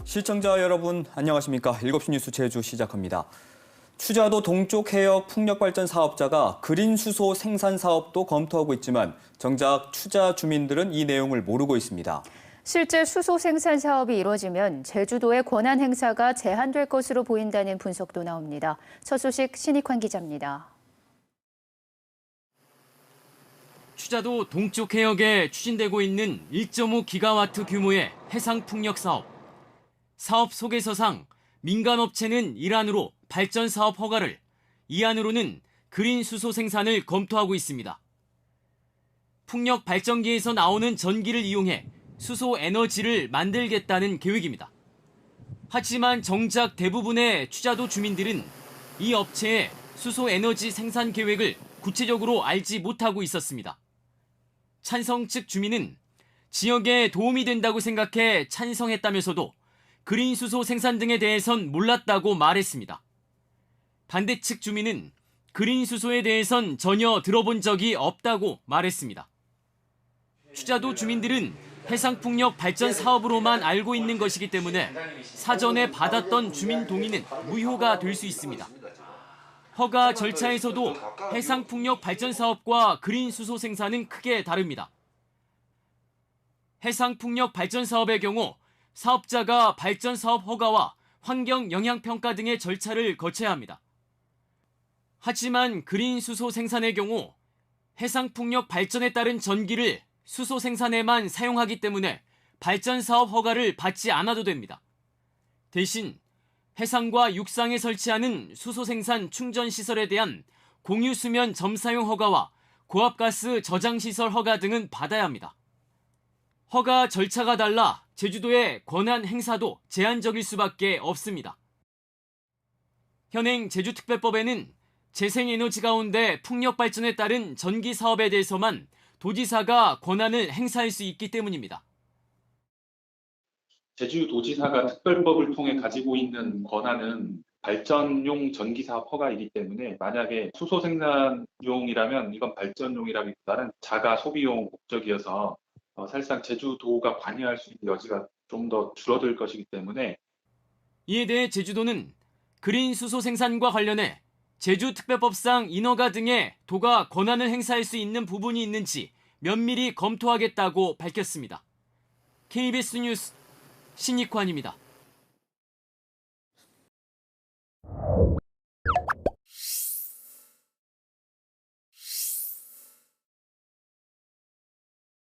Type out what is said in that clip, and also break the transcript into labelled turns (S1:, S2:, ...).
S1: 시청자 여러분 안녕하십니까? 7시 뉴스 제주 시작합니다. 추자도 동쪽 해역 풍력발전 사업자가 그린 수소 생산 사업도 검토하고 있지만 정작 추자 주민들은 이 내용을 모르고 있습니다.
S2: 실제 수소 생산 사업이 이뤄지면 제주도의 권한 행사가 제한될 것으로 보인다는 분석도 나옵니다. 첫 소식 신익환 기자입니다.
S3: 추자도 동쪽 해역에 추진되고 있는 1.5기가와트 규모의 해상 풍력 사업. 사업 소개서상 민간업체는 일안으로 발전 사업 허가를, 이안으로는 그린 수소 생산을 검토하고 있습니다. 풍력 발전기에서 나오는 전기를 이용해 수소 에너지를 만들겠다는 계획입니다. 하지만 정작 대부분의 추자도 주민들은 이 업체의 수소 에너지 생산 계획을 구체적으로 알지 못하고 있었습니다. 찬성 측 주민은 지역에 도움이 된다고 생각해 찬성했다면서도 그린 수소 생산 등에 대해선 몰랐다고 말했습니다. 반대 측 주민은 그린 수소에 대해선 전혀 들어본 적이 없다고 말했습니다. 추자도 주민들은 해상풍력 발전 사업으로만 알고 있는 것이기 때문에 사전에 받았던 주민 동의는 무효가 될 수 있습니다. 허가 절차에서도 해상풍력 발전 사업과 그린 수소 생산은 크게 다릅니다. 해상풍력 발전 사업의 경우 사업자가 발전 사업 허가와 환경 영향 평가 등의 절차를 거쳐야 합니다. 하지만 그린 수소 생산의 경우 해상풍력 발전에 따른 전기를 수소 생산에만 사용하기 때문에 발전 사업 허가를 받지 않아도 됩니다. 대신 해상과 육상에 설치하는 수소 생산 충전 시설에 대한 공유 수면 점사용 허가와 고압가스 저장 시설 허가 등은 받아야 합니다. 허가 절차가 달라 제주도의 권한 행사도 제한적일 수밖에 없습니다. 현행 제주특별법에는 재생에너지 가운데 풍력 발전에 따른 전기 사업에 대해서만 도지사가 권한을 행사할 수 있기 때문입니다.
S4: 제주도지사가 특별법을 통해 가지고 있는 권한은 발전용 전기사업 허가이기 때문에 만약에 수소 생산용이라면 이건 발전용이라기보다는 자가 소비용 목적이어서 사실상 제주도가 관여할 수 있는 여지가 좀 더 줄어들 것이기 때문에
S3: 이에 대해 제주도는 그린 수소 생산과 관련해 제주특별법상 인허가 등의 도가 권한을 행사할 수 있는 부분이 있는지 면밀히 검토하겠다고 밝혔습니다. KBS 뉴스 신익환입니다.